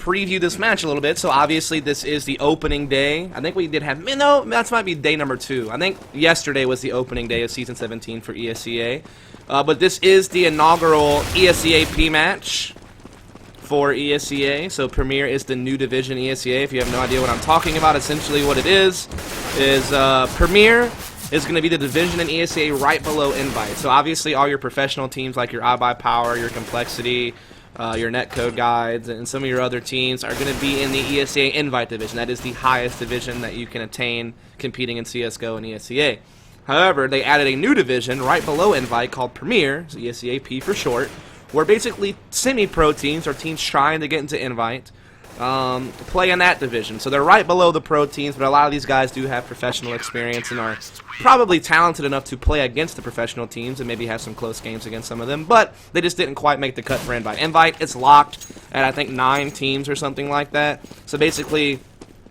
preview this match a little bit. So obviously this is the opening day. I think we did have, no, that might be day number 2. I think yesterday was the opening day of Season 17 for ESEA. But this is the inaugural ESEA-P match for ESEA. So Premier is the new division ESEA. If you have no idea what I'm talking about, essentially what it is Premier is going to be the division in ESEA right below Invite. So obviously all your professional teams like your iBuyPower, your Complexity, your Netcode Guides, and some of your other teams are going to be in the ESEA Invite division. That is the highest division that you can attain competing in CSGO and ESEA. However, they added a new division right below Invite called Premier, so ESEA-P for short, where basically semi-pro teams or teams trying to get into Invite play in that division. So they're right below the pro teams, but a lot of these guys do have professional experience and are probably talented enough to play against the professional teams and maybe have some close games against some of them, but they just didn't quite make the cut for Invite. Invite, it's locked at I think 9 teams or something like that. So basically,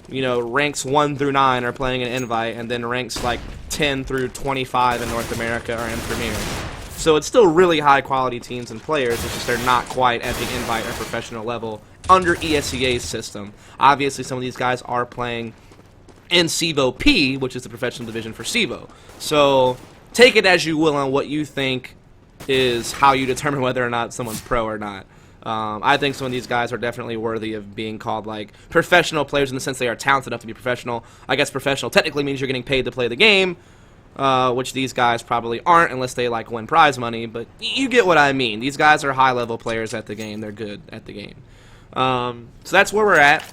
you know, ranks 1 through 9 are playing in Invite, and then ranks like 10 through 25 in North America are in Premier. So it's still really high quality teams and players, it's just they're not quite at the Invite or professional level under ESEA's system. Obviously some of these guys are playing in CEVO-P, which is the professional division for CEVO. So take it as you will on what you think is how you determine whether or not someone's pro or not. I think some of these guys are definitely worthy of being called like professional players in the sense they are talented enough to be professional. I guess professional technically means you're getting paid to play the game, which these guys probably aren't unless they like win prize money, but you get what I mean. These guys are high level players at the game. They're good at the game. So that's where we're at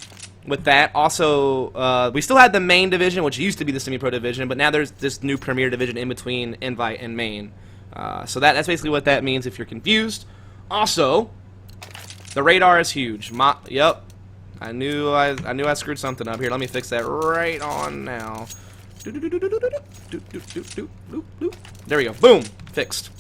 with that. Also, we still had the main division, which used to be the semi-pro division, but now there's this new Premier division in between Invite and main. So that's basically what that means if you're confused. Also, the radar is huge. Yep, I knew I screwed something up here. Let me fix that right on now. There we go. Boom, fixed.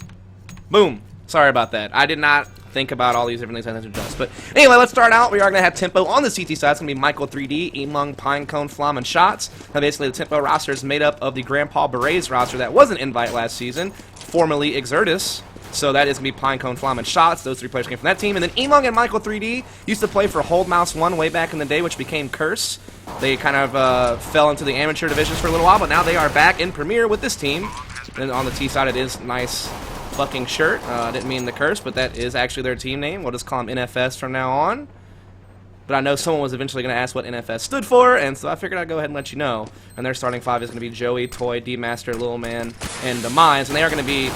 Boom. Sorry about that. I did not think about all these different things I had to adjust. But anyway, let's start out. We are going to have tempo on the CT side. It's going to be Michael 3D, Emung, Pinecone, Flom, and Shots. Now, basically, the tempo roster is made up of the Grandpa Berets roster that wasn't Invite last season, formerly Exertus. So that is going to be Pinecone, Flom, and Shots. Those 3 players came from that team. And then Emung and Michael 3D used to play for Hold Mouse 1 way back in the day, which became Curse. They kind of fell into the amateur divisions for a little while, but now they are back in Premier with this team. And on the T side, it is nice fucking shirt. I didn't mean the curse, but that is actually their team name. We'll just call them NFS from now on. But I know someone was eventually going to ask what NFS stood for, and so I figured I'd go ahead and let you know. And their starting 5 is going to be Joey, Toy, D-Master, Lil Man, and the Mines. And they are going to be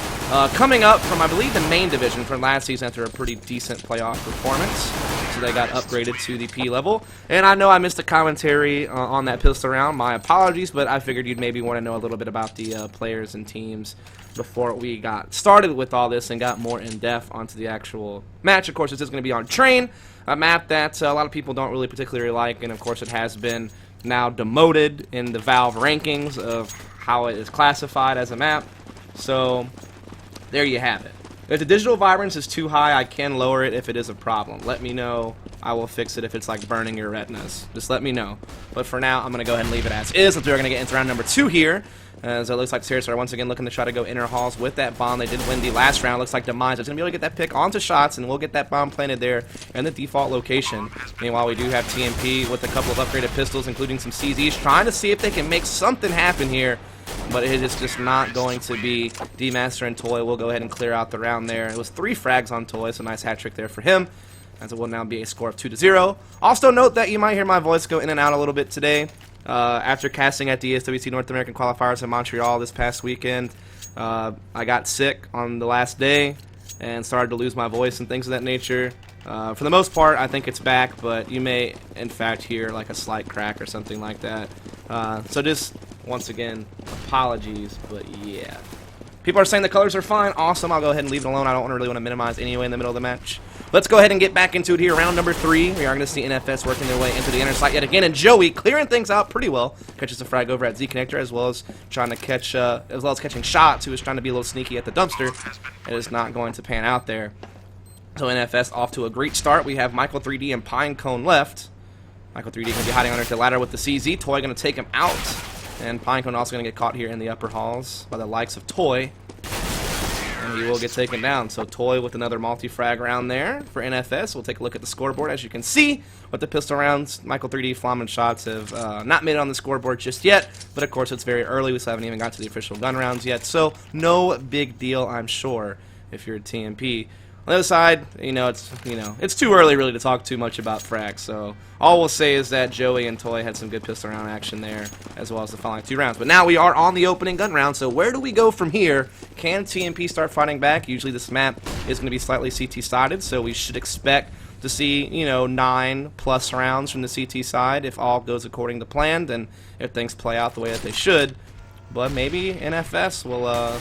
coming up from, I believe, the main division from last season after a pretty decent playoff performance. So they got upgraded to the P level. And I know I missed a commentary on that pistol round. My apologies, but I figured you'd maybe want to know a little bit about the players and teams before we got started with all this and got more in-depth onto the actual match. Of course, this is going to be on Train, a map that a lot of people don't really particularly like, and of course it has been now demoted in the Valve rankings of how it is classified as a map. So there you have it. If the digital vibrance is too high, I can lower it if it is a problem. Let me know. I will fix it if it's like burning your retinas. Just let me know. But for now, I'm going to go ahead and leave it as is, since we're going to get into round number 2 here. As it looks like Sirius are once again looking to try to go inner halls with that bomb. They did win the last round. Looks like Demise is going to be able to get that pick onto Shots, and we'll get that bomb planted there in the default location. Meanwhile, we do have TMP with a couple of upgraded pistols, including some CZs, trying to see if they can make something happen here. But it is just not going to be. D-Master and Toy will go ahead and clear out the round there. It was 3 frags on Toy, so nice hat trick there for him. As it will now be a score of 2-0. Also note that you might hear my voice go in and out a little bit today. After casting at the SWC North American Qualifiers in Montreal this past weekend, I got sick on the last day and started to lose my voice and things of that nature. For the most part, I think it's back, but you may, in fact, hear like a slight crack or something like that. So just, once again, apologies, but yeah. People are saying the colors are fine. Awesome. I'll go ahead and leave it alone. I don't really want to minimize anyway in the middle of the match. Let's go ahead and get back into it here. Round number 3. We are going to see NFS working their way into the inner site yet again. And Joey clearing things out pretty well. Catches a frag over at Z Connector, as well as trying to catch, catching Shots, who is trying to be a little sneaky at the dumpster. It is not going to pan out there. So NFS off to a great start. We have Michael 3D and Pinecone left. Michael 3D going to be hiding under the ladder with the CZ. Toy going to take him out. And Pinecone also going to get caught here in the upper halls by the likes of Toy. And and he will get taken down. So Toy with another multi-frag round there for NFS. We'll take a look at the scoreboard. As you can see, with the pistol rounds, Michael 3D, Flom, and Shots have not made it on the scoreboard just yet, but of course it's very early. We still haven't even got to the official gun rounds yet, so no big deal, I'm sure, if you're a TMP. On the other side, it's too early really to talk too much about frags, so all we'll say is that Joey and Toy had some good pistol round action there, as well as the following 2 rounds. But now we are on the opening gun round, so where do we go from here? Can TMP start fighting back? Usually this map is going to be slightly CT-sided, so we should expect to see, 9+ rounds from the CT side if all goes according to plan, and if things play out the way that they should. But maybe NFS will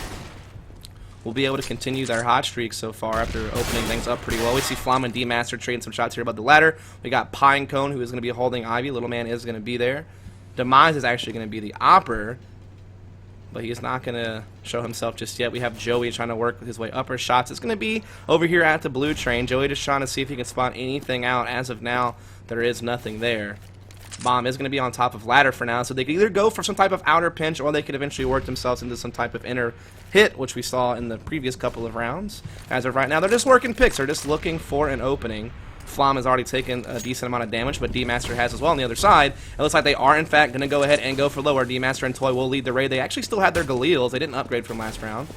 be able to continue their hot streak so far after opening things up pretty well. We see Flom and D-Master trading some shots here above the ladder. We got Pine Cone, who is going to be holding Ivy. Little Man is going to be there. Demise is actually going to be the opper, but he's not going to show himself just yet. We have Joey trying to work his way upper shots. It's going to be over here at the blue train. Joey just trying to see if he can spot anything out. As of now, there is nothing there. Bomb is going to be on top of ladder for now, so they could either go for some type of outer pinch, or they could eventually work themselves into some type of inner hit, which we saw in the previous couple of rounds. As of right now, they're just working picks. They're just looking for an opening. Flom has already taken a decent amount of damage, but D-Master has as well on the other side. It looks like they are, in fact, going to go ahead and go for lower. D-Master and Toy will lead the raid. They actually still had their Galeals. They didn't upgrade from last round.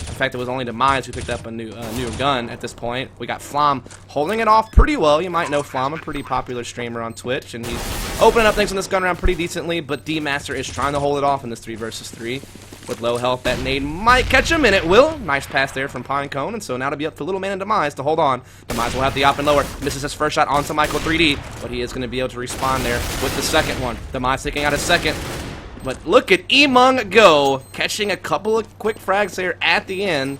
In fact, it was only Demise who picked up a new gun at this point. We got Flom holding it off pretty well. You might know Flom, a pretty popular streamer on Twitch, and he's opening up things in this gun round pretty decently, but D-Master is trying to hold it off in this 3 versus 3. With low health, that nade might catch him, and it will. Nice pass there from Pine Cone, and so now to be up to Little Man and Demise to hold on. Demise will have the op and lower. Misses his first shot onto Michael 3D, but he is going to be able to respawn there with the second one. Demise taking out a second. But look at Emung go, catching a couple of quick frags there at the end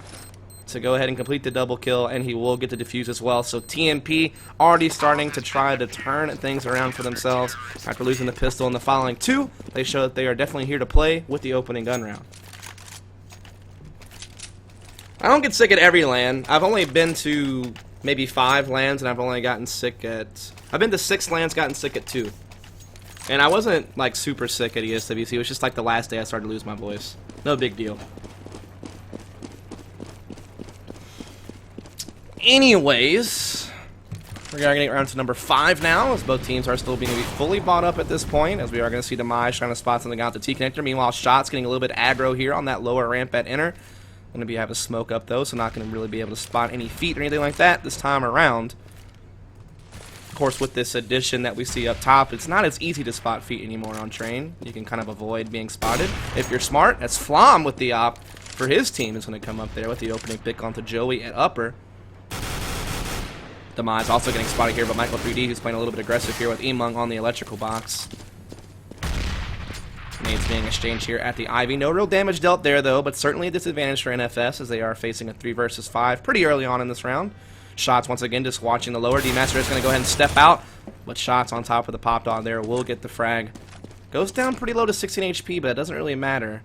to go ahead and complete the double kill, and he will get the defuse as well. So TMP already starting to try to turn things around for themselves after losing the pistol in the following 2. They show that they are definitely here to play with the opening gun round. I don't get sick at every LAN. I've only been to maybe 5 LANs, and I've only gotten sick at... I've been to 6 LANs, gotten sick at 2. And I wasn't, like, super sick at ESWC. It was just, like, the last day I started to lose my voice. No big deal. Anyways, we're going to get around to number 5 now, as both teams are still being fully bought up at this point, as we are going to see Demise trying to spot something out the T-connector. Meanwhile, Shots getting a little bit aggro here on that lower ramp at inner. Going to have a smoke up, though, so not going to really be able to spot any feet or anything like that this time around. Of course, with this addition that we see up top, it's not as easy to spot feet anymore on train. You can kind of avoid being spotted if you're smart. That's Flom with the op for his team is going to come up there with the opening pick onto Joey at upper. Demise also getting spotted here, but Michael 3D, who's playing a little bit aggressive here with Emung on the electrical box. Nades being exchanged here at the Ivy. No real damage dealt there, though, but certainly a disadvantage for NFS as they are facing a 3 versus 5 pretty early on in this round. Shots once again just watching the lower. D-Master is going to go ahead and step out, but Shots on top of the pop dog there will get the frag. Goes down pretty low to 16 HP, but it doesn't really matter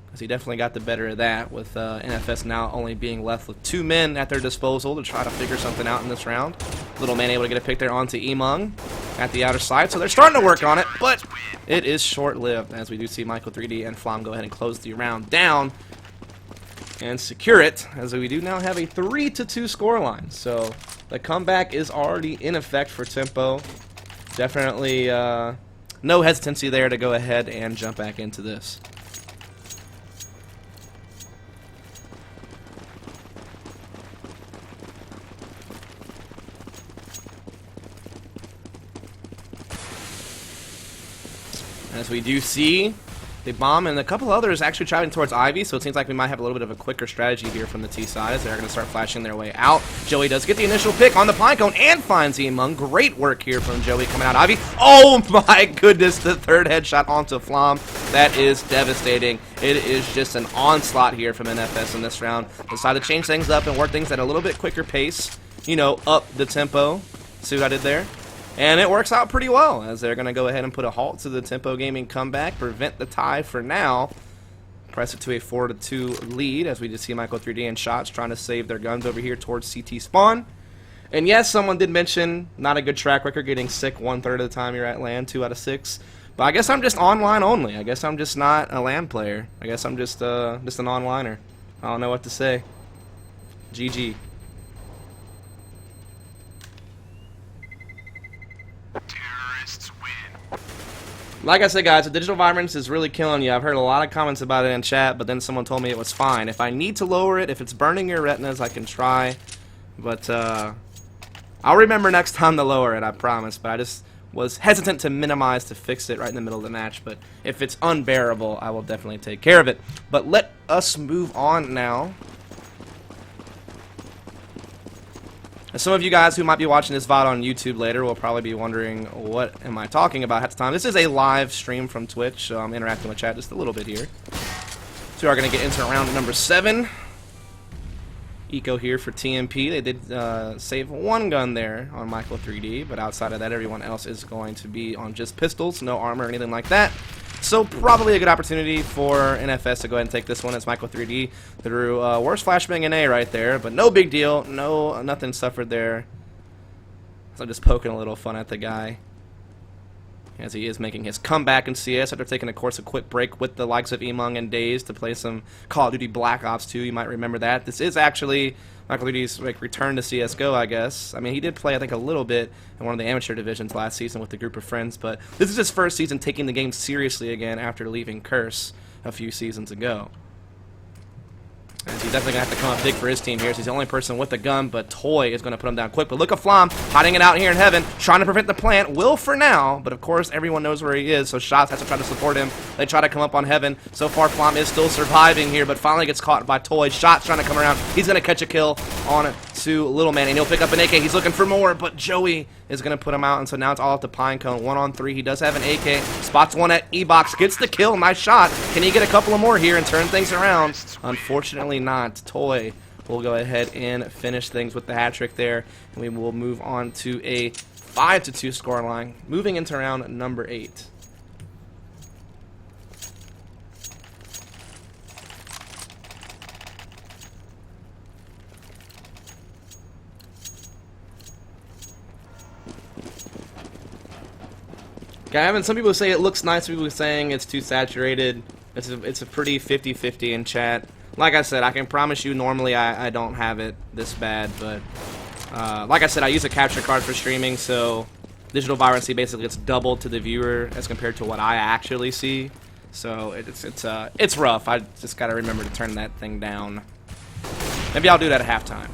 because he definitely got the better of that with NFS now only being left with 2 men at their disposal to try to figure something out in this round. Little Man able to get a pick there onto Emung at the outer side, so they're starting to work on it, but it is short-lived as we do see Michael 3D and Flom go ahead and close the round down and secure it, as we do now have a 3-2 scoreline. So the comeback is already in effect for Tempo. Definitely no hesitancy there to go ahead and jump back into this. As we do see the Bomb and a couple others actually traveling towards Ivy, so it seems like we might have a little bit of a quicker strategy here from the T side as they're going to start flashing their way out. Joey does get the initial pick on the Pinecone and finds Emung. Great work here from Joey coming out Ivy. Oh my goodness, the 3rd headshot onto Flom. That is devastating. It is just an onslaught here from NFS in this round. Decided to change things up and work things at a little bit quicker pace. You know, up the tempo. See what I did there? And it works out pretty well, as they're going to go ahead and put a halt to the Tempo Gaming comeback, prevent the tie for now, press it to a 4-2 lead, as we just see Michael 3D and Shots trying to save their guns over here towards CT spawn. And yes, someone did mention not a good track record, getting sick 1/3 of the time you're at LAN, 2 out of 6. But I guess I'm just online only. I guess I'm just not a LAN player. I guess I'm just an onliner. I don't know what to say. GG. Terrorists win. Like I said, guys, the digital vibrance is really killing you. I've heard a lot of comments about it in chat, but then someone told me it was fine. If I need to lower it, if it's burning your retinas, I can try. But I'll remember next time to lower it, I promise. But I just was hesitant to minimize to fix it right in the middle of the match. But if it's unbearable, I will definitely take care of it. But let us move on now. As some of you guys who might be watching this VOD on YouTube later will probably be wondering, what am I talking about at the time? This is a live stream from Twitch, so I'm interacting with chat just a little bit here. So we are going to get into round number 7. Eco here for TMP. They did save one gun there on Michael 3D, but outside of that, everyone else is going to be on just pistols, no armor or anything like that. So probably a good opportunity for NFS to go ahead and take this one as Michael 3D threw worst flashbang in A right there, but no big deal. Nothing suffered there. So I'm just poking a little fun at the guy as he is making his comeback in CS after taking, of course, a quick break with the likes of Emong and Daze to play some Call of Duty Black Ops 2. You might remember that. This is actually Michael 3D's return to CSGO, I guess. I mean, he did play, I think, a little bit in one of the amateur divisions last season with a group of friends, but this is his first season taking the game seriously again after leaving Curse a few seasons ago. And he's definitely going to have to come up big for his team here. So he's the only person with a gun, but Toy is going to put him down quick. But look at Flom hiding it out here in heaven, trying to prevent the plant. Will for now, but of course everyone knows where he is, so Shots has to try to support him. They try to come up on heaven. So far, Flom is still surviving here, but finally gets caught by Toy. Shots trying to come around. He's going to catch a kill on to Little Man, and he'll pick up an AK. He's looking for more, but Joey is going to put him out, and so now it's all up to Pinecone. 1-on-3. He does have an AK. Spots one at E-Box. Gets the kill. Nice shot. Can he get a couple of more here and turn things around? Unfortunately not. Toy will go ahead and finish things with the hat trick there, and we will move on to a 5-2 scoreline, moving into round number 8. Gavin, some people say it looks nice, some people are saying it's too saturated. It's a pretty 50-50 in chat. Like I said, I can promise you normally I don't have it this bad, but like I said, I use a capture card for streaming, so digital vibrancy basically gets doubled to the viewer as compared to what I actually see. So it's rough. I just gotta remember to turn that thing down. Maybe I'll do that at halftime,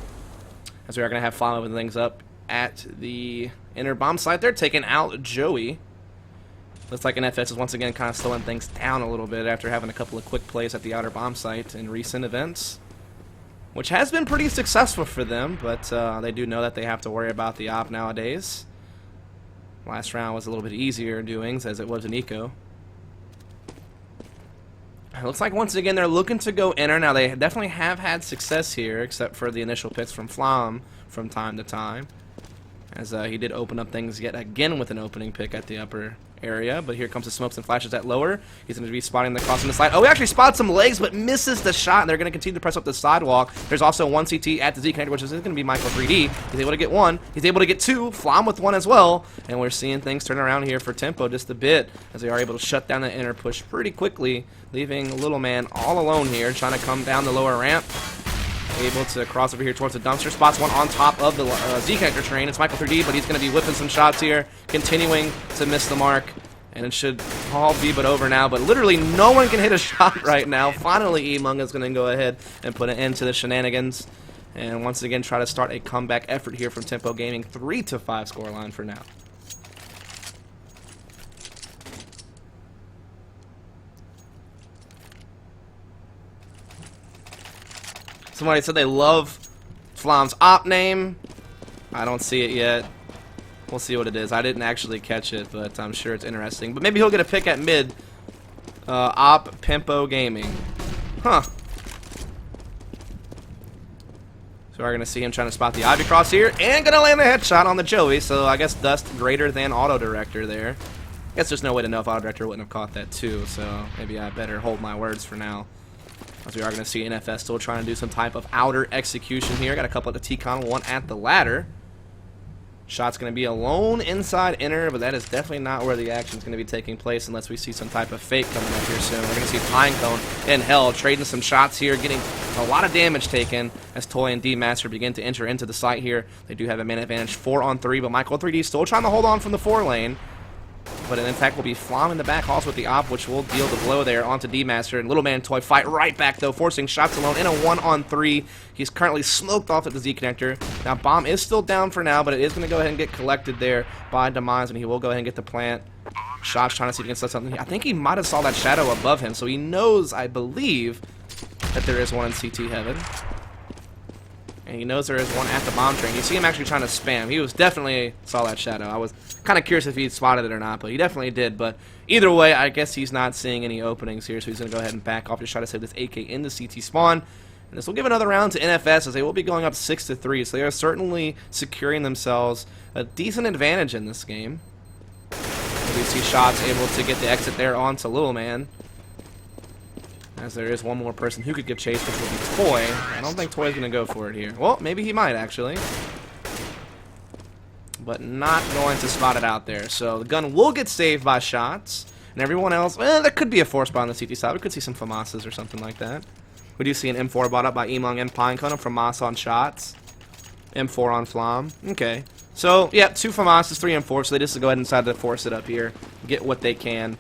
as we are gonna have Flom open things up at the inner bomb site. They're taking out Joey. Looks like NFS is once again kind of slowing things down a little bit after having a couple of quick plays at the outer bomb site in recent events, which has been pretty successful for them, but they do know that they have to worry about the op nowadays. Last round was a little bit easier doings as it was in Eco. It looks like once again they're looking to go inner. Now they definitely have had success here, except for the initial picks from Flom from time to time, as he did open up things yet again with an opening pick at the upper area. But here comes the smokes and flashes at lower. He's going to be spotting the cross on the slide. Oh, he actually spots some legs but misses the shot, and they're going to continue to press up the sidewalk. There's also one CT at the Z connector, which is going to be Michael 3D. He's able to get one. He's able to get two. Flom with one as well. And we're seeing things turn around here for Tempo just a bit, as they are able to shut down the inner push pretty quickly, leaving Little Man all alone here, trying to come down the lower ramp. Able to cross over here towards the dumpster. Spots one on top of the Z connector train. It's Michael 3D, but he's going to be whipping some shots here, continuing to miss the mark. And it should all be but over now, but literally no one can hit a shot right now. Finally, Emong is going to go ahead and put an end to the shenanigans, and once again try to start a comeback effort here from Tempo Gaming. 3-5 scoreline for now. Somebody said they love Flom's op name. I don't see it yet. We'll see what it is. I didn't actually catch it, but I'm sure it's interesting. But maybe he'll get a pick at mid. Op Tempo Gaming. Huh. So we're going to see him trying to spot the Ivy Cross here. And going to land the headshot on the Joey. So I guess dust greater than Auto Director there. I guess there's no way to know if Auto Director wouldn't have caught that too. So maybe I better hold my words for now, as we are going to see NFS still trying to do some type of outer execution here. Got a couple at the T-Con, one at the ladder. Shot's going to be alone inside inner, but that is definitely not where the action's going to be taking place unless we see some type of fake coming up here soon. We're going to see Pinecone in hell trading some shots here, getting a lot of damage taken as Toy and D-Master begin to enter into the site here. They do have a man advantage 4-on-3, but Michael 3D still trying to hold on from the 4 lane. But in fact will be Flom in the back also with the op, which will deal the blow there onto D-Master. And Little Man Toy fight right back though, forcing shots alone in a 1-on-3. He's currently smoked off at the Z connector. Now Bomb is still down for now, but it is going to go ahead and get collected there by Demise, and he will go ahead and get the plant. Shots trying to see if he can set something. I think he might have saw that shadow above him, so he knows, I believe, that there is one in CT Heaven. And he knows there is one at the bomb train. You see him actually trying to spam. He was definitely saw that shadow. I was kind of curious if he spotted it or not, but he definitely did. But either way, I guess he's not seeing any openings here, so he's going to go ahead and back off, just try to save this AK in the CT spawn. And this will give another round to NFS as they will be going up 6-3, so they are certainly securing themselves a decent advantage in this game. We see Shots able to get the exit there onto Little Man, as there is one more person who could give chase, which will be Toy. I don't think Toy's going to go for it here. Well, maybe he might, actually. But not going to spot it out there. So the gun will get saved by Shots. And everyone else, well, there could be a force bot on the CT side. We could see some FAMASas or something like that. We do see an M4 bot up by Emong and Pinecone from FAMASA on Shots. M4 on Flom. Okay. So, yeah, 2 FAMASas, 3 M4. So they just go ahead and decide to force it up here. Get what they can.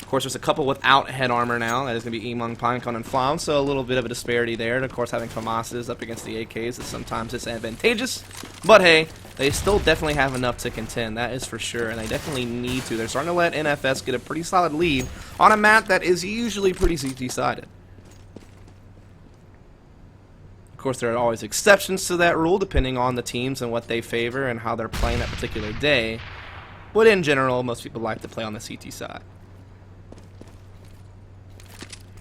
Of course, there's a couple without head armor now. That is going to be Emong, Pinecone, and Flom, so a little bit of a disparity there. And of course, having FAMASas up against the AKs is sometimes disadvantageous. But hey, they still definitely have enough to contend, that is for sure, and they definitely need to. They're starting to let NFS get a pretty solid lead on a map that is usually pretty CT-sided. Of course, there are always exceptions to that rule, depending on the teams and what they favor and how they're playing that particular day. But in general, most people like to play on the CT side.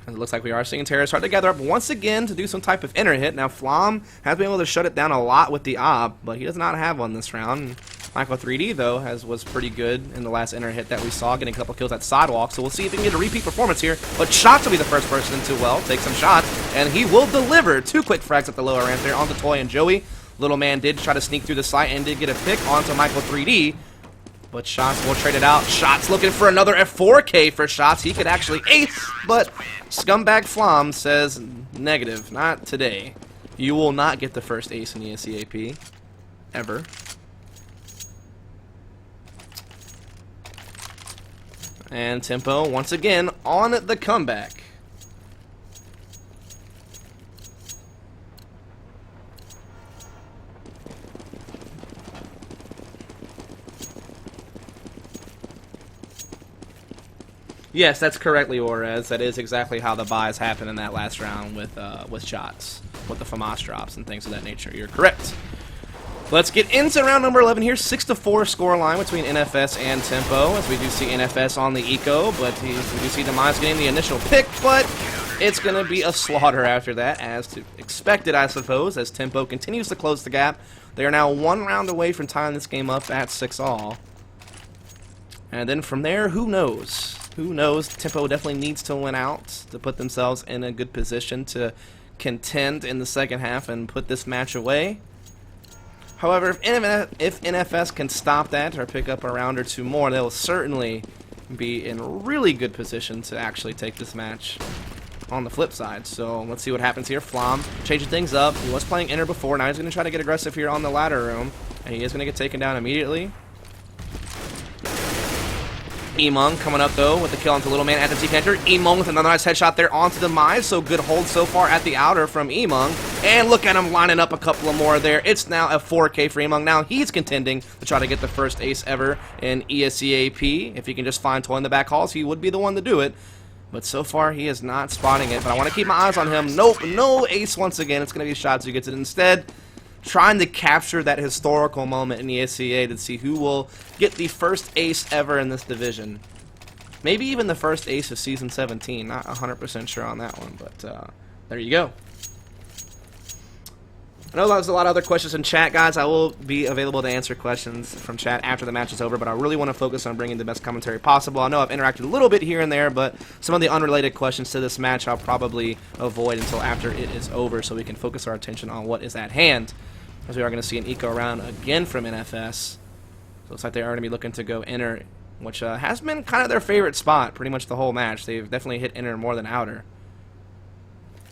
It looks like we are seeing Terror start to gather up once again to do some type of inner hit. Now, Flom has been able to shut it down a lot with the op, but he does not have one this round. Michael 3D, though, was pretty good in the last inner hit that we saw, getting a couple kills at Sidewalk, so we'll see if he can get a repeat performance here. But Shots will be the first person to, well, take some shots, and he will deliver 2 quick frags at the lower ramp there onto Toy and Joey. Little Man did try to sneak through the site and did get a pick onto Michael 3D. But Shots will trade it out. Shots looking for another F4K for Shots. He could actually ace, but Scumbag Flom says negative. Not today. You will not get the first ace in the ESEA-P. Ever. And Tempo, once again, on the comeback. Yes, that's correctly, Orez. That is exactly how the buys happened in that last round with Shots, with the FAMAS drops and things of that nature. You're correct. Let's get into round number 11 here. 6-4 score line between NFS and Tempo, as we do see NFS on the eco, but we do see Demise getting the initial pick, but it's going to be a slaughter after that, as to expected, I suppose, as Tempo continues to close the gap. They are now 1 round away from tying this game up at 6-all. And then from there, who knows? Who knows? Tempo definitely needs to win out to put themselves in a good position to contend in the second half and put this match away. However, if NFS can stop that or pick up a round or 2 more, they'll certainly be in really good position to actually take this match on the flip side. So let's see what happens here. Flom changing things up. He was playing inner before. Now he's going to try to get aggressive here on the ladder room. And he is going to get taken down immediately. Emong coming up, though, with the kill onto Little Man at the T-connector. Emong with another nice headshot there onto Demise, so good hold so far at the outer from Emong. And look at him lining up a couple of more there. It's now a 4K for Emong. Now he's contending to try to get the first ace ever in ESEA-P. If he can just find Toy in the back halls, he would be the one to do it. But so far, he is not spotting it. But I want to keep my eyes on him. Nope, no ace once again. It's going to be Shots who gets it instead. Trying to capture that historical moment in the ESEA to see who will get the first ace ever in this division. Maybe even the first ace of Season 17. Not 100% sure on that one, but there you go. I know there's a lot of other questions in chat, guys. I will be available to answer questions from chat after the match is over, but I really want to focus on bringing the best commentary possible. I know I've interacted a little bit here and there, but some of the unrelated questions to this match I'll probably avoid until after it is over so we can focus our attention on what is at hand. as we are going to see an eco round again from NFS. So it looks like they are going to be looking to go inner, which has been kind of their favorite spot pretty much the whole match. They've definitely hit inner more than outer,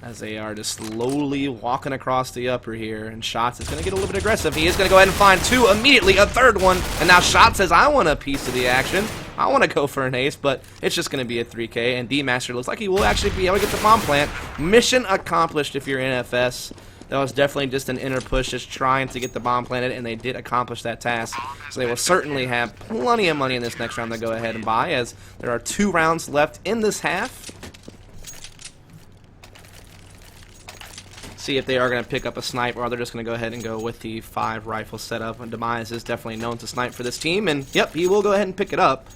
as they are just slowly walking across the upper here. And Shots is going to get a little bit aggressive. He is going to go ahead and find two immediately, a third one. And now Shots says, I want a piece of the action. I want to go for an ace, but it's just going to be a 3K. And D-Master looks like he will actually be able to get the bomb plant. Mission accomplished if you're NFS. That was definitely just an inner push, just trying to get the bomb planted, and they did accomplish that task. So they will certainly have plenty of money in this next round to go ahead and buy, as there are 2 rounds left in this half. See if they are going to pick up a snipe, or they're just going to go ahead and go with the 5 rifle setup. And Demise is definitely known to snipe for this team, and yep, he will go ahead and pick it up.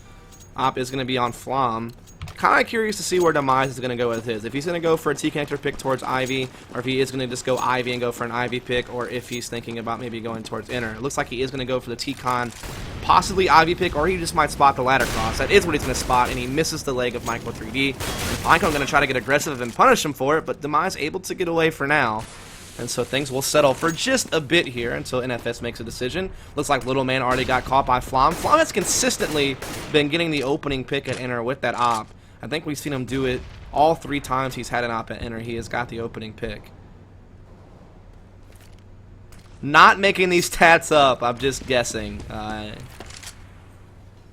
Op is going to be on Flom. Kind of curious to see where Demise is going to go with his. If he's going to go for a T-connector pick towards Ivy, or if he is going to just go Ivy and go for an Ivy pick, or if he's thinking about maybe going towards inner. It looks like he is going to go for the T-con, possibly Ivy pick, or he just might spot the ladder cross. That is what he's going to spot, and he misses the leg of Michael 3D. And Pinecone going to try to get aggressive and punish him for it, but Demise able to get away for now. And so things will settle for just a bit here until NFS makes a decision. Looks like Little Man already got caught by Flom. Flom has consistently been getting the opening pick at inner with that op. I think we've seen him do it all 3 times he's had an op at inner. He has got the opening pick. Not making these stats up. I'm just guessing.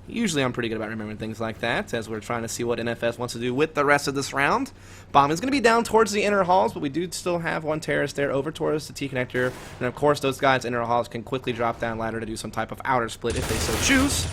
Usually I'm pretty good about remembering things like that, as we're trying to see what NFS wants to do with the rest of this round. Bomb is going to be down towards the inner halls, but we do still have 1 terrorist there over towards the T-connector. And of course those guys inner halls can quickly drop down ladder to do some type of outer split if they so choose.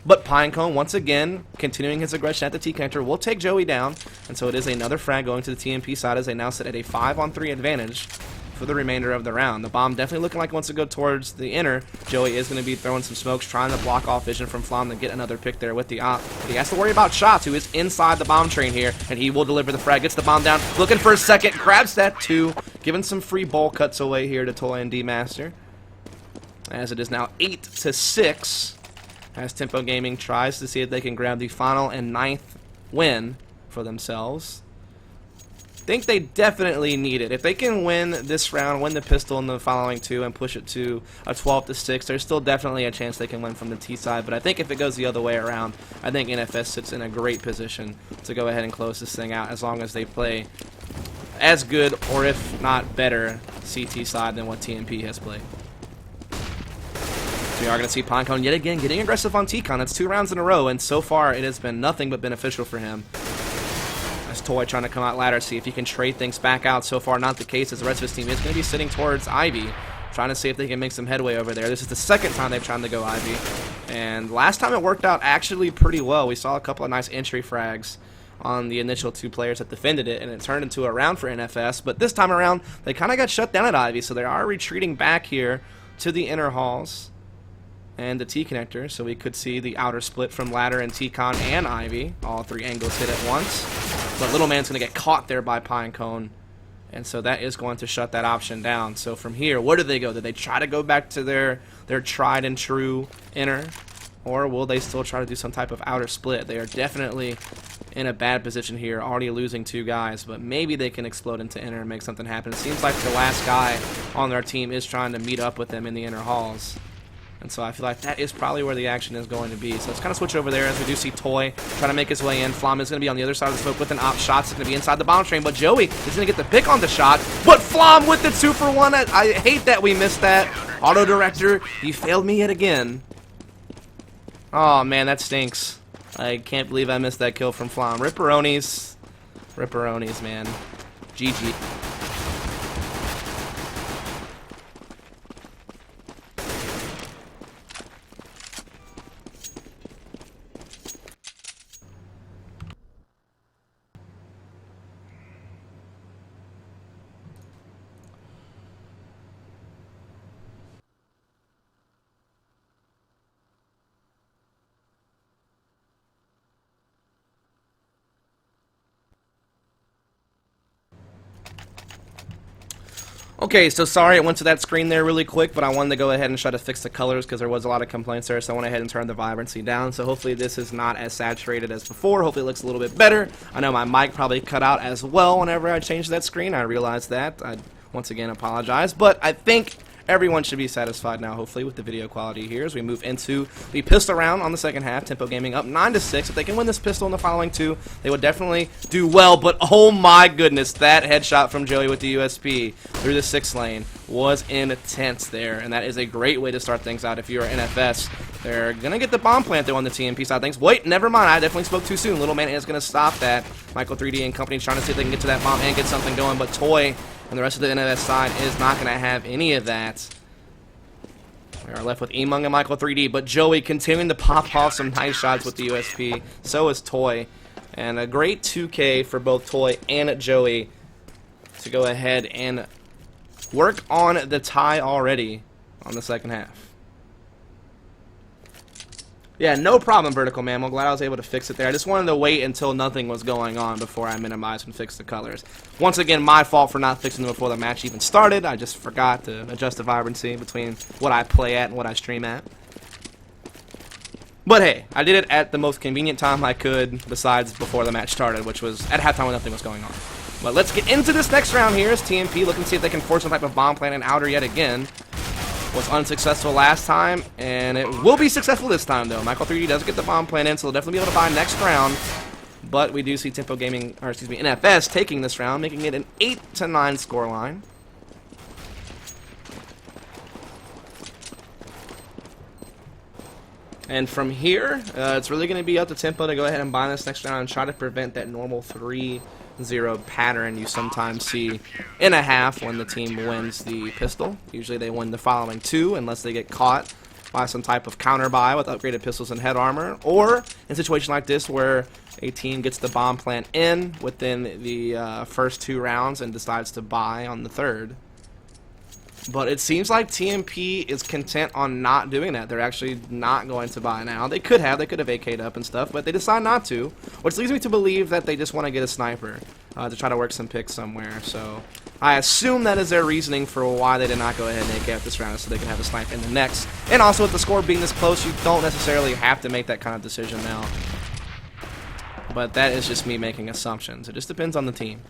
But Pinecone, once again, continuing his aggression at the T-connector, will take Joey down. And so it is another frag going to the TMP side, as they now sit at a 5-on-3 advantage for the remainder of the round. The bomb definitely looking like it wants to go towards the inner. Joey is going to be throwing some smokes, trying to block off vision from Flom to get another pick there with the op. But he has to worry about Shots, who is inside the bomb train here, and he will deliver the frag. Gets the bomb down, looking for a second, grabs that 2, giving some free ball cuts away here to Toy and D-Master. As it is now 8-6. As Tempo Gaming tries to see if they can grab the final and 9th win for themselves. Think they definitely need it. If they can win this round, win the pistol in the following 2, and push it to a 12-6, there's still definitely a chance they can win from the T side. But I think if it goes the other way around, I think NFS sits in a great position to go ahead and close this thing out, as long as they play as good, or if not better, CT side than what TMP has played. We are going to see Pinecone yet again getting aggressive on T-Con. It's 2 rounds in a row, and so far it has been nothing but beneficial for him. As Toy trying to come out ladder, see if he can trade things back out. So far not the case, as the rest of his team is going to be sitting towards Ivy, trying to see if they can make some headway over there. This is the 2nd time they've tried to go Ivy, and last time it worked out actually pretty well. We saw a couple of nice entry frags on the initial 2 players that defended it, and it turned into a round for NFS. But this time around, they kind of got shut down at Ivy, so they are retreating back here to the inner halls and the T-connector, so we could see the outer split from ladder and T-con and Ivy. All 3 angles hit at once. But Little Man's going to get caught there by Pinecone, and so that is going to shut that option down. So from here, where do they go? Do they try to go back to their tried and true inner, or will they still try to do some type of outer split? They are definitely in a bad position here, already losing 2 guys, but maybe they can explode into inner and make something happen. It seems like the last guy on their team is trying to meet up with them in the inner halls. And so I feel like that is probably where the action is going to be. So let's kind of switch over there, as we do see Toy trying to make his way in. Flom is going to be on the other side of the smoke with an op. Shots is going to be inside the bomb train, but Joey is going to get the pick on the shot. But Flom with the 2-for-1. I hate that we missed that. Auto Director, you failed me yet again. Oh man, that stinks. I can't believe I missed that kill from Flom. Ripperonis. Ripperonis, man. GG. Okay, so sorry it went to that screen there really quick, but I wanted to go ahead and try to fix the colors because there was a lot of complaints there, so I went ahead and turned the vibrancy down. So hopefully this is not as saturated as before. Hopefully it looks a little bit better. I know my mic probably cut out as well whenever I changed that screen. I realized that. I once again apologize, but I think everyone should be satisfied now, hopefully, with the video quality here as we move into the pistol round on the second half. Tempo Gaming up 9-6. If they can win this pistol in the following two, they would definitely do well. But oh my goodness, that headshot from Joey with the USP through the 6 lane was intense there, and that is a great way to start things out if you're NFS. They're going to get the bomb plant, though, on the TMP side of things. Wait, never mind. I definitely spoke too soon. Little Man is going to stop that. Michael 3D and company trying to see if they can get to that bomb and get something going, but Toy and the rest of the NFS side is not going to have any of that. We are left with Emung and Michael 3D, but Joey continuing to pop off some nice shots with the USP. So is Toy. And a great 2K for both Toy and Joey to go ahead and work on the tie already on the second half. Yeah, no problem, Vertical Man. I'm glad I was able to fix it there. I just wanted to wait until nothing was going on before I minimized and fixed the colors. Once again, my fault for not fixing them before the match even started. I just forgot to adjust the vibrancy between what I play at and what I stream at. But hey, I did it at the most convenient time I could besides before the match started, which was at halftime when nothing was going on. But let's get into this next round here as TMP looking to see if they can force some type of bomb plant and outer yet again. Was unsuccessful last time, and it will be successful this time, though. Michael 3D does get the bomb plant in, so they'll definitely be able to buy next round. But we do see Tempo Gaming, or excuse me, NFS taking this round, making it an 8-9 scoreline. And from here, it's really going to be up to Tempo to go ahead and buy this next round and try to prevent that normal 3-0 pattern you sometimes see in a half when the team wins the pistol. Usually they win the following two unless they get caught by some type of counter buy with upgraded pistols and head armor, or in a situation like this where a team gets the bomb plant in within the first 2 rounds and decides to buy on the third. But it seems like TMP is content on not doing that. They're actually not going to buy now. They could have AK'd up and stuff, but they decide not to, which leads me to believe that they just want to get a sniper to try to work some picks somewhere. So I assume that is their reasoning for why they did not go ahead and AK up this round, so they can have a snipe in the next. And also with the score being this close, you don't necessarily have to make that kind of decision now. But that is just me making assumptions. It just depends on the team.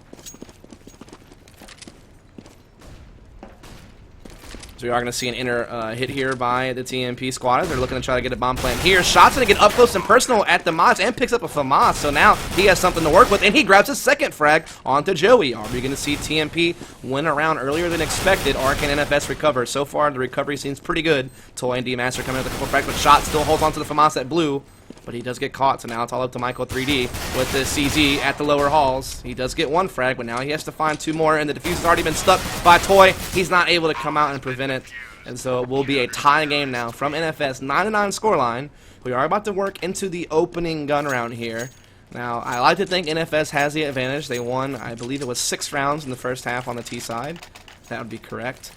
So we are going to see an inner hit here by the TMP squad. They're looking to try to get a bomb plant here. Shots going to get up close and personal at the Mods and picks up a FAMAS. So now he has something to work with, and he grabs a second frag onto Joey. Are we going to see TMP win a round earlier than expected? Or can NFS recover? So far, the recovery seems pretty good. Toy and D-Master coming with a couple frags, but Shot still holds onto the FAMAS at blue. But he does get caught, so now it's all up to Michael 3D with the CZ at the lower halls. He does get 1 frag, but now he has to find 2 more, and the defuse has already been stuck by Toy. He's not able to come out and prevent it, and so it will be a tie game now from NFS, 9-9 scoreline. We are about to work into the opening gun round here. Now, I like to think NFS has the advantage. They won, I believe it was 6 rounds in the first half on the T side. That would be correct.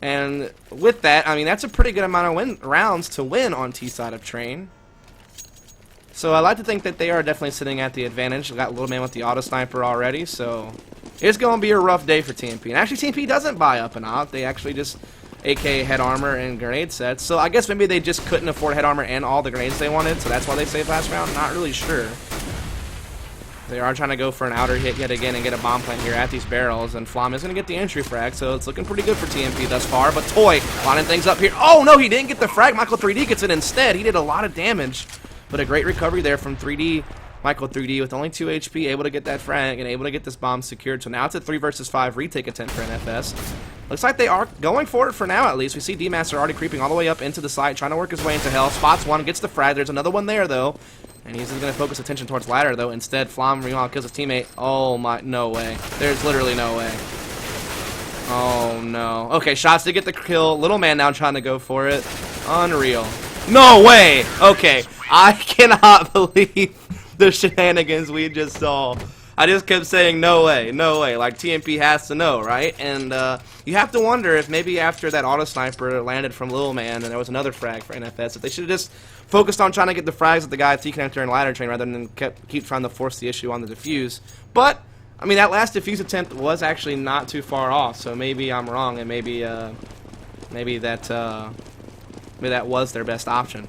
And with that, I mean, that's a pretty good amount of rounds to win on T side of Train. So I like to think that they are definitely sitting at the advantage. We got Little Man with the auto sniper already, so it's going to be a rough day for TMP. And actually, TMP doesn't buy up and out. They actually just AK head armor and grenade sets. So I guess maybe they just couldn't afford head armor and all the grenades they wanted, so that's why they saved last round. Not really sure. They are trying to go for an outer hit yet again and get a bomb plant here at these barrels, and Flom is going to get the entry frag, so it's looking pretty good for TMP thus far. But Toy lining things up here. Oh no, he didn't get the frag. Michael 3D gets it instead. He did a lot of damage. But a great recovery there from 3D, Michael 3D with only 2 HP, able to get that frag and able to get this bomb secured. So now it's a 3 versus 5 retake attempt for NFS. Looks like they are going for it for now, at least. We see D-Master already creeping all the way up into the site, trying to work his way into hell. Spots 1, gets the frag. There's another one there, though. And he's going to focus attention towards ladder, though. Instead, Flom meanwhile kills his teammate. Oh, my. No way. There's literally no way. Oh, no. Okay, Shots to get the kill. Little Man now trying to go for it. Unreal. No way! Okay. I cannot believe the shenanigans we just saw. I just kept saying, no way, no way. Like, TMP has to know, right? And you have to wonder if maybe after that auto sniper landed from Little Man and there was another frag for NFS, if they should have just focused on trying to get the frags at the guy at T-Connector and ladder train rather than keep trying to force the issue on the defuse. But, I mean, that last defuse attempt was actually not too far off, so maybe I'm wrong, and maybe that was their best option.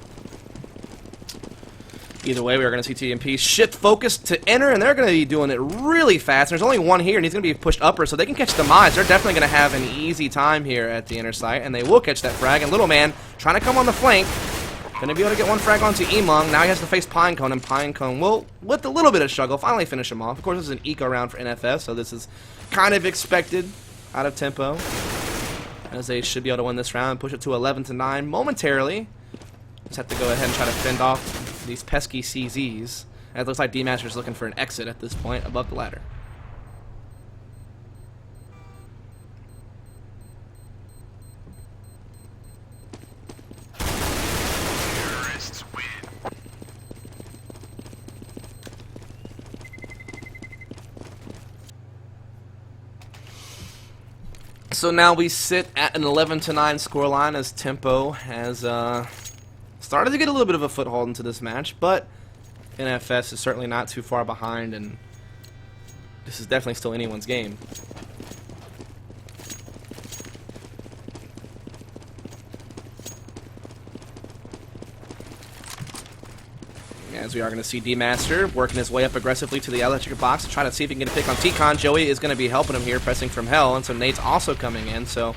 Either way, we are going to see TMP shift focus to enter, and they're going to be doing it really fast. There's only one here, and he's going to be pushed upper, so they can catch Demise. They're definitely going to have an easy time here at the inner site, and they will catch that frag. And Little Man trying to come on the flank. Going to be able to get one frag onto Emung. Now he has to face Pinecone, and Pinecone will, with a little bit of struggle, finally finish him off. Of course, this is an eco round for NFS, so this is kind of expected out of tempo, as they should be able to win this round and push it to 11-9 momentarily. Just have to go ahead and try to fend off these pesky CZs. And it looks like D-Master's looking for an exit at this point above the ladder. Terrorists win. So now we sit at an 11-9 scoreline as tempo has started to get a little bit of a foothold into this match, but NFS is certainly not too far behind, and this is definitely still anyone's game. As we are going to see D-Master working his way up aggressively to the electric box to try to see if he can get a pick on T-Con. Joey is going to be helping him here, pressing from hell, and so Nate's also coming in, so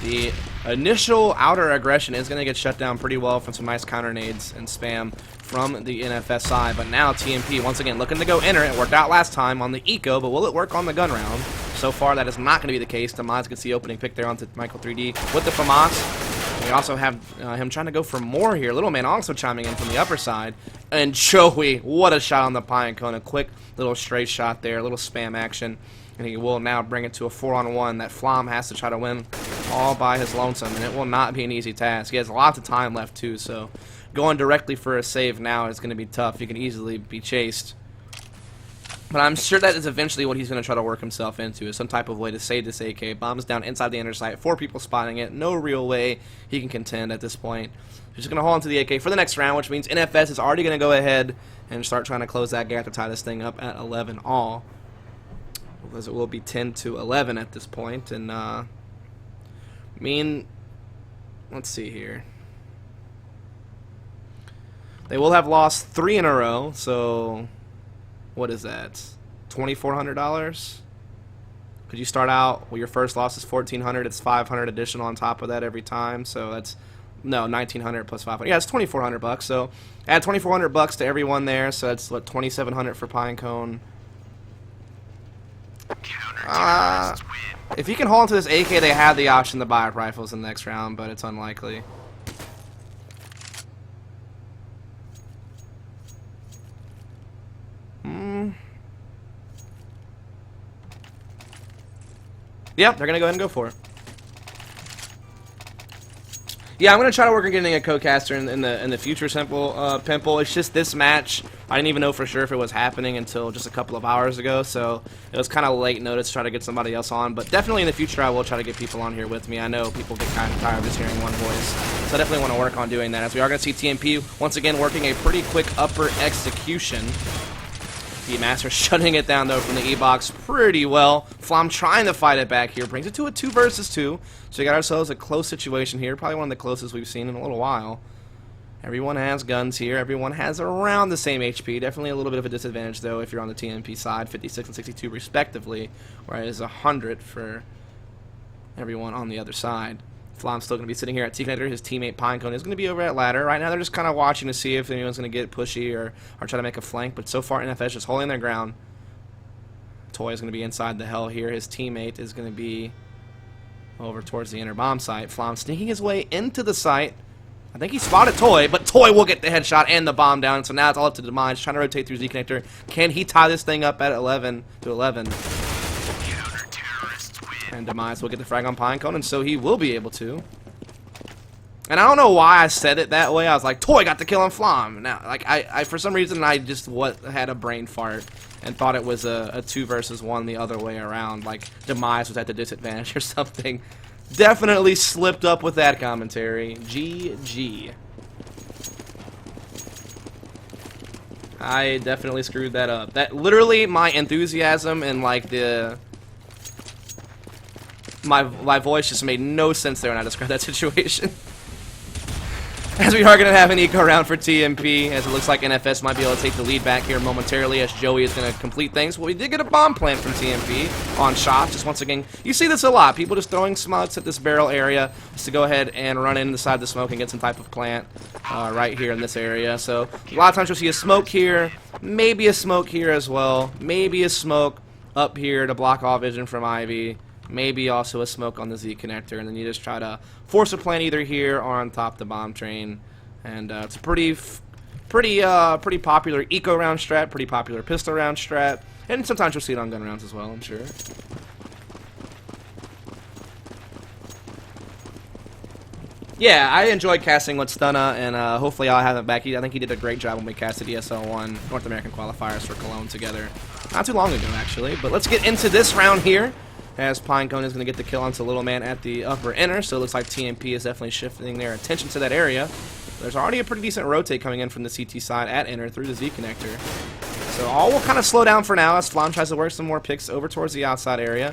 the initial outer aggression is going to get shut down pretty well from some nice counter nades and spam from the NFS side. But now TMP once again looking to go enter. It worked out last time on the eco, but will it work on the gun round? So far that is not going to be the case. Demise gets the opening pick there onto Michael 3D with the FAMAS. We also have him trying to go for more here. Little Man also chiming in from the upper side. And Joey, what a shot on the Pinecone. A quick little straight shot there, a little spam action. And he will now bring it to a 4-on-1 that Flom has to try to win all by his lonesome, and it will not be an easy task. He has lots of time left too, so going directly for a save now is going to be tough. He can easily be chased. But I'm sure that is eventually what he's going to try to work himself into, is some type of way to save this AK. Bombs down inside the inner sight, 4 people spotting it, no real way he can contend at this point. He's just going to hold on to the AK for the next round, which means NFS is already going to go ahead and start trying to close that gap to tie this thing up at 11 all. Because it will be 10-11 at this point, and I mean, let's see here. They will have lost 3 in a row, so what is that? $2,400? Could you start out, well, your first loss is $1,400, it's $500 additional on top of that every time, so that's, no, $1,900 plus $500. Yeah, it's $2,400, so add $2,400 to everyone there, so that's, what, $2,700 for Pinecone. If you can hold onto this AK, they have the option to buy up rifles in the next round, but it's unlikely. Yeah, they're gonna go ahead and go for it. Yeah, I'm gonna try to work on getting a co-caster in the future, Pimple. It's just this match, I didn't even know for sure if it was happening until just a couple of hours ago, so it was kind of late notice to try to get somebody else on. But definitely in the future, I will try to get people on here with me. I know people get kind of tired of just hearing one voice, so I definitely want to work on doing that. As we are gonna see TMP once again working a pretty quick upper execution. D-Master shutting it down, though, from the E-Box pretty well. Flom trying to fight it back here. Brings it to a 2 versus 2. So we got ourselves a close situation here. Probably one of the closest we've seen in a little while. Everyone has guns here. Everyone has around the same HP. Definitely a little bit of a disadvantage, though, if you're on the TMP side. 56 and 62, respectively. Whereas 100 for everyone on the other side. Flom's still going to be sitting here at T-Connector. His teammate Pinecone is going to be over at ladder. Right now they're just kind of watching to see if anyone's going to get pushy or try to make a flank. But so far NFS just holding their ground. Toy is going to be inside the hell here. His teammate is going to be over towards the inner bomb site. Flom sneaking his way into the site. I think he spotted Toy, but Toy will get the headshot and the bomb down. So now it's all up to Demise, trying to rotate through Z-Connector. Can he tie this thing up at 11-11? And Demise will get the frag on Pinecone, and so he will be able to. And I don't know why I said it that way. I was like, Toy got the kill on Flom. Now, like, I for some reason, I just had a brain fart and thought it was a 2 versus 1 the other way around. Like, Demise was at the disadvantage or something. Definitely slipped up with that commentary. GG. I definitely screwed that up. That literally, my enthusiasm and like my voice just made no sense there when I described that situation. As we are going to have an eco round for TMP, as it looks like NFS might be able to take the lead back here momentarily as Joey is going to complete things. Well, we did get a bomb plant from TMP on shots. Just once again, you see this a lot. People just throwing smuts at this barrel area just to go ahead and run inside the smoke and get some type of plant right here in this area. So a lot of times you'll see a smoke here, maybe a smoke here as well, maybe a smoke up here to block all vision from Ivy. Maybe also a smoke on the Z connector, and then you just try to force a plant either here or on top of the bomb train. And it's a pretty popular eco round strat, pretty popular pistol round strat, and sometimes you'll see it on gun rounds as well, I'm sure. Yeah, I enjoyed casting with Stunna, and hopefully I'll have him back. I think he did a great job when we casted ESL1 North American qualifiers for Cologne together. Not too long ago, actually. But let's get into this round here, as Pinecone is going to get the kill onto Little Man at the upper inner, so it looks like TMP is definitely shifting their attention to that area. There's already a pretty decent rotate coming in from the CT side at inner through the Z connector. So all will kind of slow down for now as Flom tries to work some more picks over towards the outside area.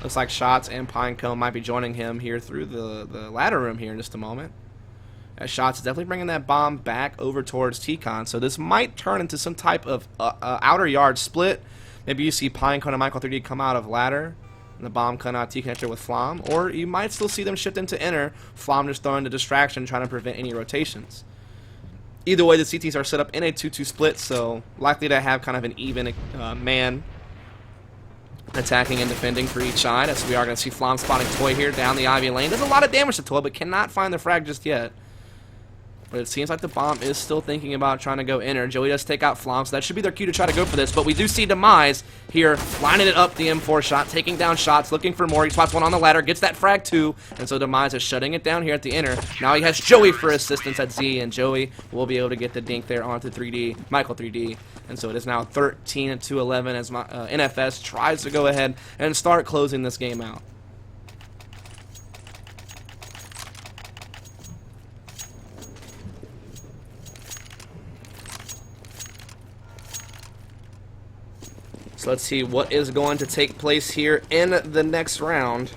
Looks like Shots and Pinecone might be joining him here through the ladder room here in just a moment. As Shots is definitely bringing that bomb back over towards T-Con, so this might turn into some type of outer yard split. Maybe you see Pinecone and Michael 3D come out of ladder, and the bomb cut out T-Connector with Flom, or you might still see them shift into inner, Flom just throwing the distraction, trying to prevent any rotations. Either way, the CTs are set up in a 2-2 split, so likely to have kind of an even man attacking and defending for each side, as we are going to see Flom spotting Toy here down the Ivy lane. Does a lot of damage to Toy, but cannot find the frag just yet. But it seems like the bomb is still thinking about trying to go inner. Joey does take out Flom, so that should be their cue to try to go for this. But we do see Demise here lining it up, the M4 shot, taking down Shots, looking for more. He spots one on the ladder, gets that frag too, and so Demise is shutting it down here at the inner. Now he has Joey for assistance at Z, and Joey will be able to get the dink there onto 3D, Michael 3D. And so it is now 13-11 as NFS tries to go ahead and start closing this game out. So let's see what is going to take place here in the next round.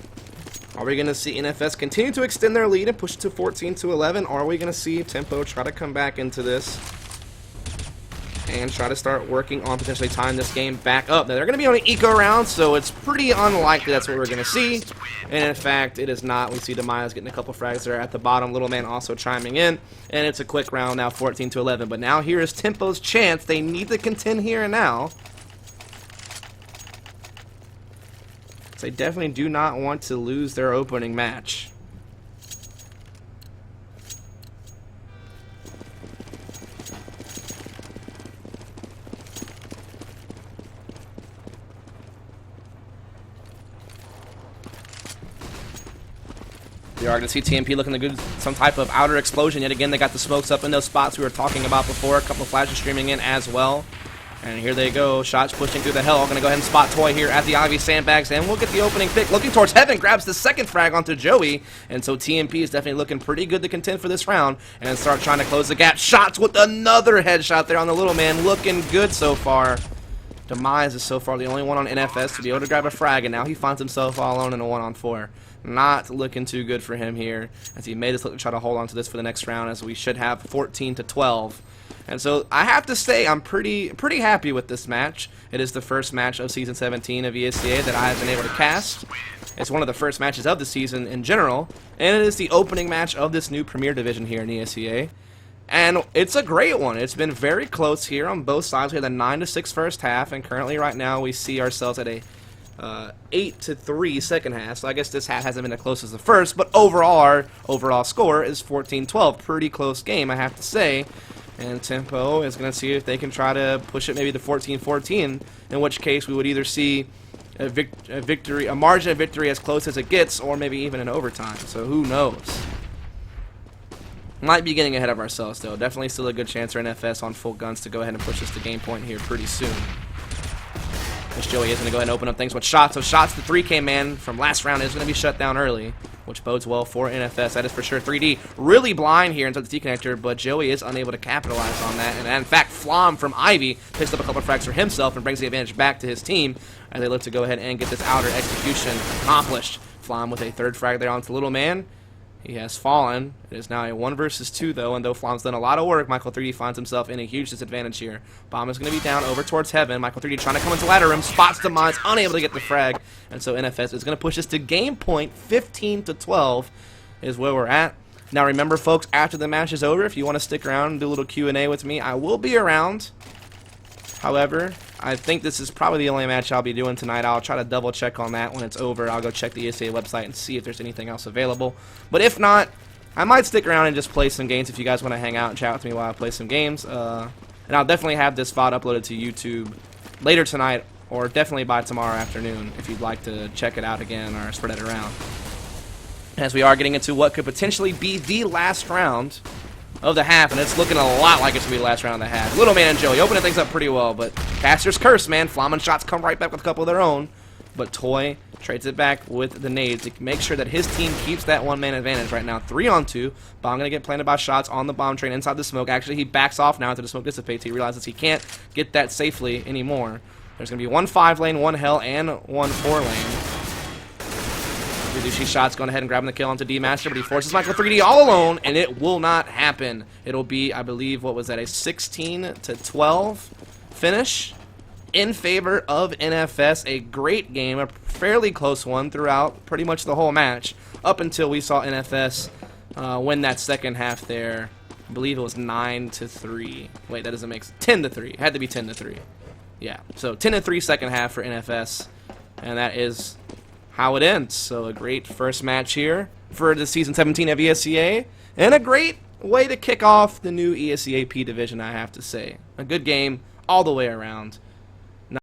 Are we going to see NFS continue to extend their lead and push it to 14-11? Or are we going to see Tempo try to come back into this and try to start working on potentially tying this game back up? Now, they're going to be on an eco round, so it's pretty unlikely that's what we're going to see. And in fact, it is not. We see Demise getting a couple frags there at the bottom. Little Man also chiming in. And it's a quick round now, 14-11. But now here is Tempo's chance. They need to contend here and now. They definitely do not want to lose their opening match. We are going to see TMP looking to do some type of outer explosion. Yet again, they got the smokes up in those spots we were talking about before. A couple of flashes streaming in as well. And here they go, Shots pushing through the hell. Going to go ahead and spot Toy here at the Ivy sandbags, and we'll get the opening pick. Looking towards heaven, grabs the second frag onto Joey, and so TMP is definitely looking pretty good to contend for this round, and start trying to close the gap. Shots with another headshot there on the Little Man, looking good so far. Demise is so far the only one on NFS to be able to grab a frag, and now he finds himself all alone in a 1-on-4. Not looking too good for him here, as he made us look to try to hold on to this for the next round, as we should have 14-12. And so I have to say I'm pretty happy with this match. It is the first match of Season 17 of ESEA that I have been able to cast. It's one of the first matches of the season in general, and it is the opening match of this new Premier Division here in ESEA. And it's a great one. It's been very close here on both sides. We had a 9-6 first half, and currently right now we see ourselves at a 8-3 second half. So I guess this half hasn't been as close as the first, but overall our overall score is 14-12. Pretty close game, I have to say. And Tempo is going to see if they can try to push it maybe to 14-14, in which case we would either see a margin of victory as close as it gets, or maybe even an overtime. So who knows? Might be getting ahead of ourselves, though. Definitely still a good chance for NFS on full guns to go ahead and push us to game point here pretty soon. This Joey is going to go ahead and open up things with Shots. So Shots, the 3K man from last round, is going to be shut down early, which bodes well for NFS. That is for sure. 3D really blind here inside the T-connector, but Joey is unable to capitalize on that. And in fact, Flom from Ivy picks up a couple of frags for himself and brings the advantage back to his team as they look to go ahead and get this outer execution accomplished. Flom with a third frag there onto Little Man. He has fallen. It is now a 1 versus 2, though, and though Flom's done a lot of work, Michael 3D finds himself in a huge disadvantage here. Bomb is going to be down over towards Heaven. Michael 3D trying to come into ladder room, spots the mines, unable to get the frag, and so NFS is going to push us to game point. 15-12 is where we're at. Now remember, folks, after the match is over, if you want to stick around and do a little Q&A with me, I will be around. However, I think this is probably the only match I'll be doing tonight. I'll try to double check on that when it's over. I'll go check the ESEA website and see if there's anything else available. But if not, I might stick around and just play some games if you guys want to hang out and chat with me while I play some games. And I'll definitely have this VOD uploaded to YouTube later tonight, or definitely by tomorrow afternoon if you'd like to check it out again or spread it around. As we are getting into what could potentially be the last round of the half, and it's looking a lot like it's going to be the last round of the half. Little Man and Joey opening things up pretty well, but Caster's Curse, man. Flamen shots come right back with a couple of their own, but Toy trades it back with the nades to make sure that his team keeps that one-man advantage right now. 3-on-2. Bomb going to get planted by shots on the bomb train inside the smoke. Actually, he backs off now after the smoke dissipates. He realizes he can't get that safely anymore. There's going to be one 5-lane, one hell, and one 4-lane. She shots going ahead and grabbing the kill onto D-Master, but he forces Michael 3D all alone, and it will not happen. It'll be, I believe, what was that, a 16-12 finish in favor of NFS. A great game, a fairly close one throughout pretty much the whole match, up until we saw NFS win that second half there. I believe it was 9-3. Wait, that doesn't make sense. 10-3. It had to be 10-3. Yeah, so 10-3 second half for NFS, and that is how it ends. So a great first match here for the Season 17 of ESEA, and a great way to kick off the new ESEA-P division, I have to say. A good game all the way around.